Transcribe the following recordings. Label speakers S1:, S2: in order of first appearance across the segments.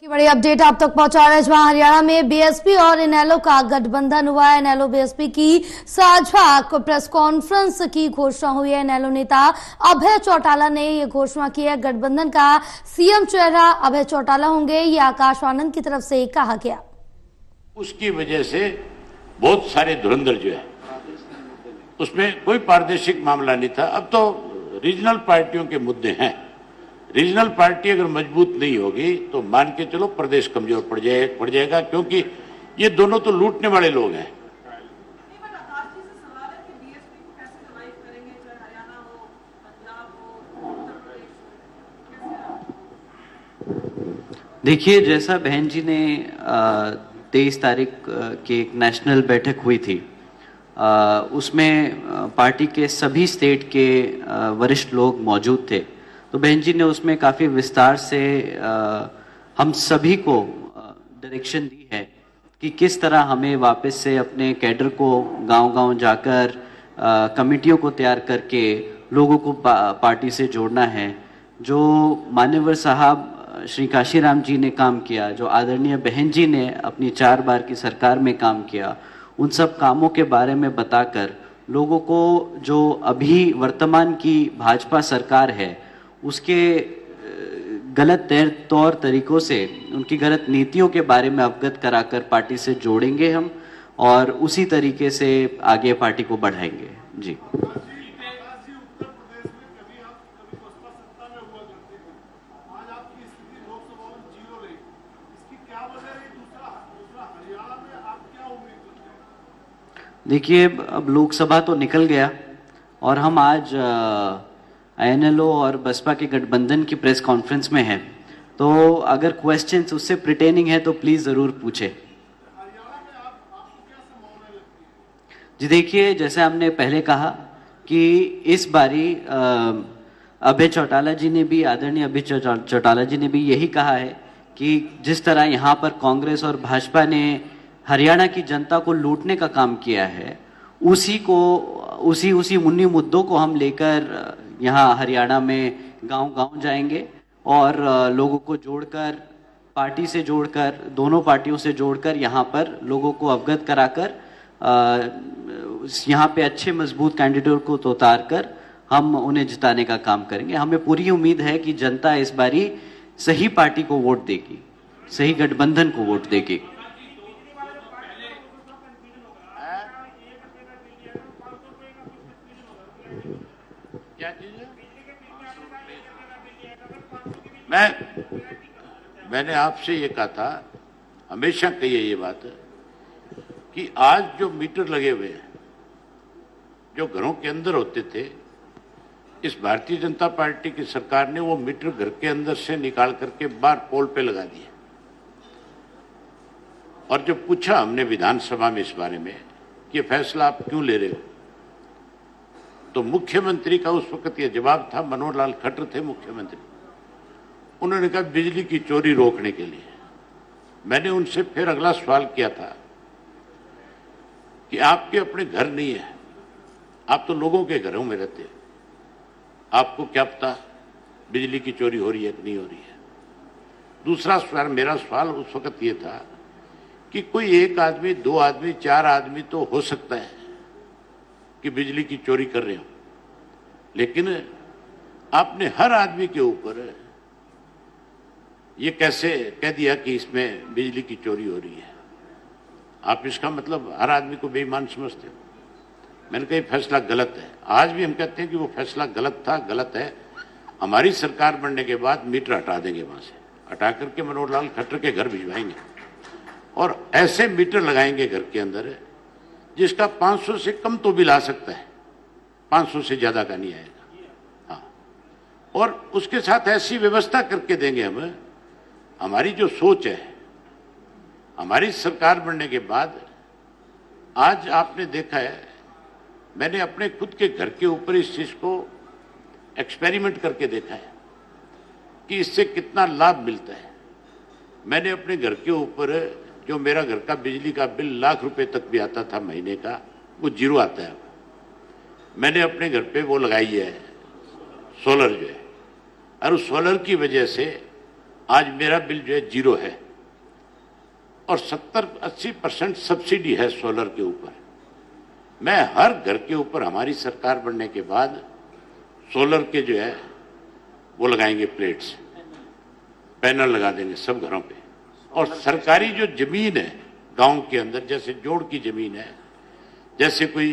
S1: की बड़ी अपडेट आप तक पहुंचा रहे हैं, जहां हरियाणा में बीएसपी और इनेलो का गठबंधन हुआ है। इनेलो बीएसपी की साझा प्रेस कॉन्फ्रेंस की घोषणा हुई है। इनेलो नेता अभय चौटाला ने यह घोषणा की है। गठबंधन का सीएम चेहरा अभय चौटाला होंगे, ये आकाश आनंद की तरफ से कहा गया।
S2: उसकी वजह से बहुत सारे धुरंधर जो है उसमें कोई पारदर्शिक मामला नहीं था। अब तो रीजनल पार्टियों के मुद्दे हैं। रीजनल पार्टी अगर मजबूत नहीं होगी तो मान के चलो प्रदेश कमजोर पड़ जाएगा, क्योंकि ये दोनों तो लूटने वाले लोग हैं।
S3: देखिए, जैसा बहन जी ने 23 तारीख की एक नेशनल बैठक हुई थी, उसमें पार्टी के सभी स्टेट के वरिष्ठ लोग मौजूद थे। तो बहन जी ने उसमें काफ़ी विस्तार से हम सभी को डायरेक्शन दी है कि किस तरह हमें वापस से अपने कैडर को गांव-गांव जाकर कमेटियों को तैयार करके लोगों को पार्टी से जोड़ना है। जो मान्यवर साहब श्री काशीराम जी ने काम किया, जो आदरणीय बहन जी ने अपनी 4 बार की सरकार में काम किया, उन सब कामों के बारे में बताकर लोगों को जो अभी वर्तमान की भाजपा सरकार है उसके गलत तौर तरीकों से, उनकी गलत नीतियों के बारे में अवगत कराकर पार्टी से जोड़ेंगे हम और उसी तरीके से आगे पार्टी को बढ़ाएंगे। जी। देखिए, अब लोकसभा तो निकल गया और हम आज INLO और बसपा के गठबंधन की प्रेस कॉन्फ्रेंस में हैं, तो अगर क्वेश्चंस उससे प्रिटेनिंग है तो प्लीज़ ज़रूर पूछे। जी देखिए, जैसे हमने पहले कहा कि इस बारी अभय चौटाला जी ने भी, आदरणीय अभय चौटाला जी ने भी यही कहा है कि जिस तरह यहाँ पर कांग्रेस और भाजपा ने हरियाणा की जनता को लूटने का काम किया है, उसी उन्हीं मुद्दों को हम लेकर यहाँ हरियाणा में गांव-गांव जाएंगे और लोगों को जोड़कर, पार्टी से जोड़कर, दोनों पार्टियों से जोड़कर यहाँ पर लोगों को अवगत कराकर यहाँ पे अच्छे मजबूत कैंडिडेट को उतार कर हम उन्हें जिताने का काम करेंगे। हमें पूरी उम्मीद है कि जनता इस बारी सही पार्टी को वोट देगी, सही गठबंधन को वोट देगी।
S2: क्या चीज है? मैंने आपसे ये कहा था, हमेशा कही है ये बात, कि आज जो मीटर लगे हुए हैं जो घरों के अंदर होते थे, इस भारतीय जनता पार्टी की सरकार ने वो मीटर घर के अंदर से निकाल करके बाहर पोल पे लगा दिए। और जब पूछा हमने विधानसभा में इस बारे में कि ये फैसला आप क्यों ले रहे हो, तो मुख्यमंत्री का उस वक्त ये जवाब था, मनोहर लाल खट्टर थे मुख्यमंत्री, उन्होंने कहा बिजली की चोरी रोकने के लिए। मैंने उनसे फिर अगला सवाल किया था कि आपके अपने घर नहीं है, आप तो लोगों के घरों में रहते, आपको क्या पता बिजली की चोरी हो रही है कि नहीं हो रही है। दूसरा सवाल, मेरा सवाल उस वक्त ये था कि कोई एक आदमी, 2 आदमी, 4 आदमी तो हो सकता है कि बिजली की चोरी कर रहे हो, लेकिन आपने हर आदमी के ऊपर ये कैसे कह दिया कि इसमें बिजली की चोरी हो रही है? आप इसका मतलब हर आदमी को बेईमान समझते हो। मैंने कहा फैसला गलत है। आज भी हम कहते हैं कि वो फैसला गलत था, गलत है। हमारी सरकार बनने के बाद मीटर हटा देंगे, वहां से हटा करके मनोहर लाल खट्टर के घर भिजवाएंगे और ऐसे मीटर लगाएंगे घर के अंदर जिसका 500 से कम तो बिल आ सकता है, 500 से ज्यादा का नहीं आएगा। हाँ, और उसके साथ ऐसी व्यवस्था करके देंगे हम। हमारी जो सोच है, हमारी सरकार बनने के बाद आज आपने देखा है, मैंने अपने खुद के घर के ऊपर इस चीज को एक्सपेरिमेंट करके देखा है कि इससे कितना लाभ मिलता है। मैंने अपने घर के ऊपर, जो मेरा घर का बिजली का बिल लाख रुपए तक भी आता था महीने का, वो 0 आता है। मैंने अपने घर पे वो लगाई है सोलर जो है, और उस सोलर की वजह से आज मेरा बिल जो है 0 है और 70-80% सब्सिडी है सोलर के ऊपर। मैं हर घर के ऊपर हमारी सरकार बनने के बाद सोलर के जो है वो लगाएंगे, प्लेट्स, पैनल लगा देंगे सब घरों पे। और सरकारी जो जमीन है गांव के अंदर, जैसे जोड़ की जमीन है, जैसे कोई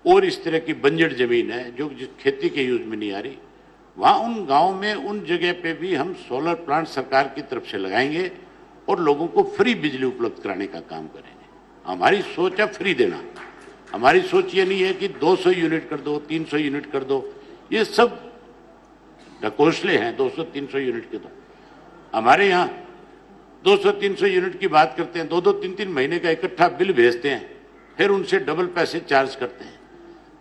S2: और इस तरह की बंजर जमीन है जो खेती के यूज में नहीं आ रही, वहां उन गांव में उन जगह पे भी हम सोलर प्लांट सरकार की तरफ से लगाएंगे और लोगों को फ्री बिजली उपलब्ध कराने का काम करेंगे। हमारी सोच है फ्री देना। हमारी सोच ये नहीं है कि 200 यूनिट कर दो, 300 यूनिट कर दो, ये सब ढकोसले हैं। 200-300 यूनिट के तो हमारे यहाँ 200-300 यूनिट की बात करते हैं, 2-2, 3-3 महीने का इकट्ठा बिल भेजते हैं, फिर उनसे डबल पैसे चार्ज करते हैं,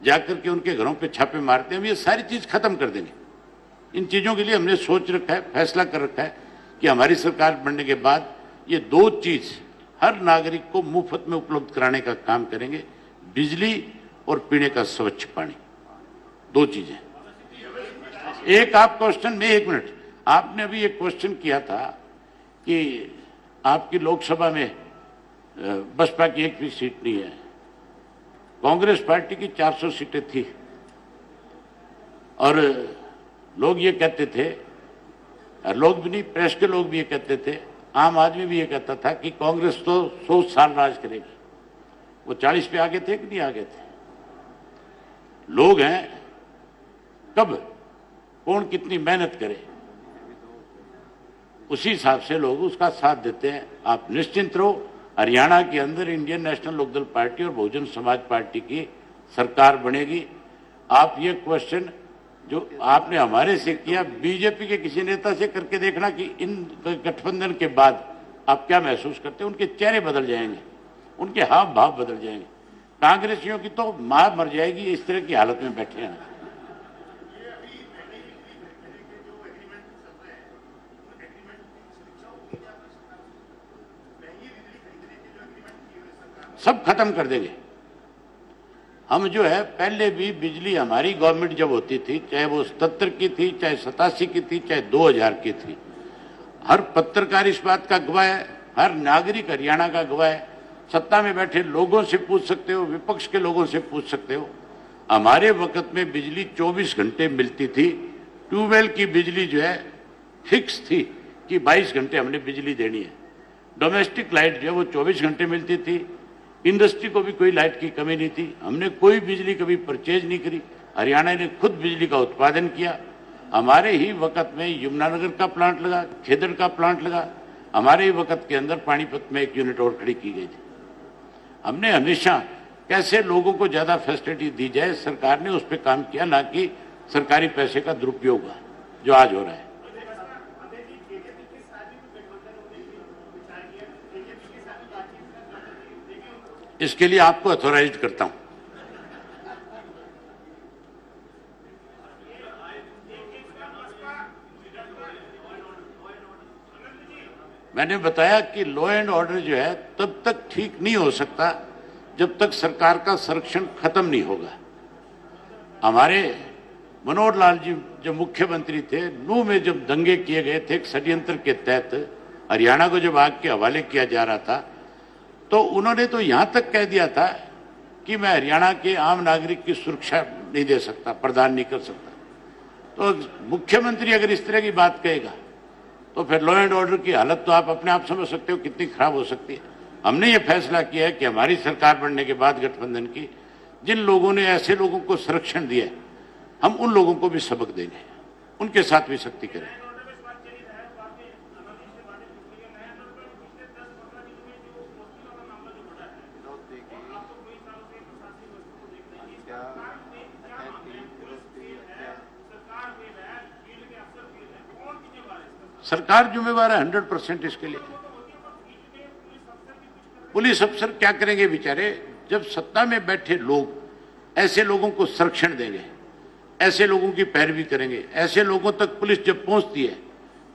S2: जाकर के उनके घरों पे छापे मारते हैं। ये सारी चीज खत्म कर देंगे। इन चीजों के लिए हमने सोच रखा है, फैसला कर रखा है कि हमारी सरकार बनने के बाद ये 2 चीज हर नागरिक को मुफ्त में उपलब्ध कराने का काम करेंगे, बिजली और पीने का स्वच्छ पानी। 2 चीजें। एक आप क्वेश्चन में, 1 मिनट, आपने अभी एक क्वेश्चन किया था कि आपकी लोकसभा में बसपा की एक भी सीट नहीं है। कांग्रेस पार्टी की 400 सीटें थी और लोग ये कहते थे, लोग भी नहीं, प्रेस के लोग भी ये कहते थे, आम आदमी भी ये कहता था कि कांग्रेस तो 100 साल राज करेगी। वो 40 पे आगे थे कि नहीं आगे थे? लोग हैं, कब कौन कितनी मेहनत करे उसी हिसाब से लोग उसका साथ देते हैं। आप निश्चिंत रहो, हरियाणा के अंदर इंडियन नेशनल लोकदल पार्टी और बहुजन समाज पार्टी की सरकार बनेगी। आप ये क्वेश्चन जो आपने हमारे से किया, बीजेपी के किसी नेता से करके देखना कि इन गठबंधन के बाद आप क्या महसूस करते हैं। उनके चेहरे बदल जाएंगे, उनके हाव भाव बदल जाएंगे। कांग्रेसियों की तो मां मर जाएगी, इस तरह की हालत में बैठे हैं। सब खत्म कर देंगे हम। जो है पहले भी बिजली हमारी गवर्नमेंट जब होती थी, चाहे वो 77 की थी, चाहे 87 की थी, चाहे 2000 की थी, हर पत्रकार इस बात का गवाह है, हर नागरिक हरियाणा का गवाह है। सत्ता में बैठे लोगों से पूछ सकते हो, विपक्ष के लोगों से पूछ सकते हो। हमारे वक्त में बिजली 24 घंटे मिलती थी। ट्यूबवेल की बिजली जो है फिक्स थी कि 22 घंटे हमने बिजली देनी है। डोमेस्टिक लाइट जो है वो 24 घंटे मिलती थी। इंडस्ट्री को भी कोई लाइट की कमी नहीं थी। हमने कोई बिजली कभी परचेज नहीं करी। हरियाणा ने खुद बिजली का उत्पादन किया। हमारे ही वक्त में यमुनानगर का प्लांट लगा, खेदड़ का प्लांट लगा। हमारे ही वक्त के अंदर पानीपत में 1 यूनिट और खड़ी की गई थी। हमने हमेशा कैसे लोगों को ज्यादा फैसिलिटी दी जाए, सरकार ने उस पर काम किया, ना कि सरकारी पैसे का दुरुपयोग हुआ जो आज हो रहा है। इसके लिए आपको अथॉराइज करता हूं। मैंने बताया कि लॉ एंड ऑर्डर जो है तब तक ठीक नहीं हो सकता जब तक सरकार का संरक्षण खत्म नहीं होगा। हमारे मनोहर लाल जी जब मुख्यमंत्री थे, नूह में जब दंगे किए गए थे, एक षड्यंत्र के तहत हरियाणा को जब आग के हवाले किया जा रहा था, तो उन्होंने तो यहां तक कह दिया था कि मैं हरियाणा के आम नागरिक की सुरक्षा नहीं दे सकता, प्रदान नहीं कर सकता। तो मुख्यमंत्री अगर इस तरह की बात कहेगा तो फिर लॉ एंड ऑर्डर की हालत तो आप अपने आप समझ सकते हो कितनी खराब हो सकती है। हमने ये फैसला किया है कि हमारी सरकार बनने के बाद गठबंधन की, जिन लोगों ने ऐसे लोगों को संरक्षण दिया, हम उन लोगों को भी सबक देंगे, उनके साथ भी सख्ती करेंगे। सरकार जिम्मेवार है 100% इसके लिए। पुलिस अफसर क्या करेंगे बेचारे, जब सत्ता में बैठे लोग ऐसे लोगों को संरक्षण देंगे, ऐसे लोगों की पैरवी करेंगे, ऐसे लोगों तक पुलिस जब पहुंचती है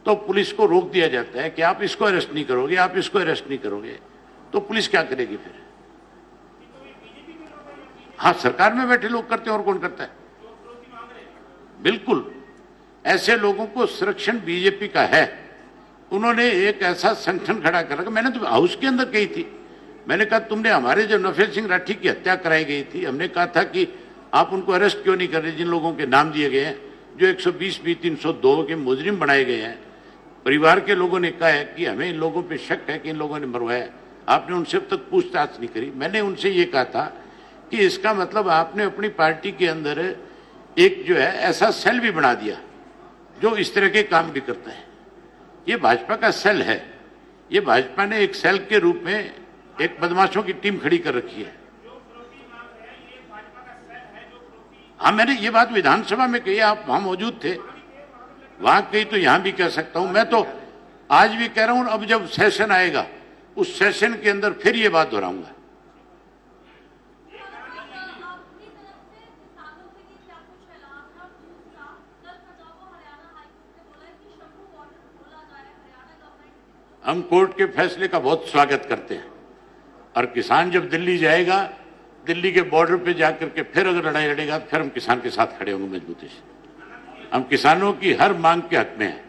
S2: तो पुलिस को रोक दिया जाता है कि आप इसको अरेस्ट नहीं करोगे, आप इसको अरेस्ट नहीं करोगे, तो पुलिस क्या करेगी फिर? हाँ, सरकार में बैठे लोग करते हैं, और कौन करता है? बिल्कुल, ऐसे लोगों को संरक्षण बीजेपी का है। उन्होंने एक ऐसा संगठन खड़ा कर रखा। मैंने तो हाउस के अंदर कही थी, मैंने कहा तुमने हमारे जो नफेल सिंह राठी की हत्या कराई गई थी, हमने कहा था कि आप उनको अरेस्ट क्यों नहीं कर रहे, जिन लोगों के नाम दिए गए हैं, जो 120 302 के मुजरिम बनाए गए हैं। परिवार के लोगों ने कहा है कि हमें इन लोगों पे शक है कि इन लोगों ने मरवाया, आपने उनसे अब तक पूछताछ नहीं करी। मैंने उनसे ये कहा था कि इसका मतलब आपने अपनी पार्टी के अंदर एक जो है ऐसा सेल भी बना दिया जो इस तरह के काम भी करता है। ये भाजपा का सेल है, ये भाजपा ने एक सेल के रूप में एक बदमाशों की टीम खड़ी कर रखी है। हाँ, मैंने ये बात विधानसभा में कही, आप वहां मौजूद थे, वहां कही तो यहां भी कह सकता हूं। मैं तो आज भी कह रहा हूं, अब जब सेशन आएगा उस सेशन के अंदर फिर ये बात दोहराऊंगा। हम कोर्ट के फैसले का बहुत स्वागत करते हैं और किसान जब दिल्ली जाएगा, दिल्ली के बॉर्डर पे जाकर के फिर अगर लड़ाई लड़ेगा तो फिर हम किसान के साथ खड़े होंगे मजबूती से। हम किसानों की हर मांग के हक में हैं।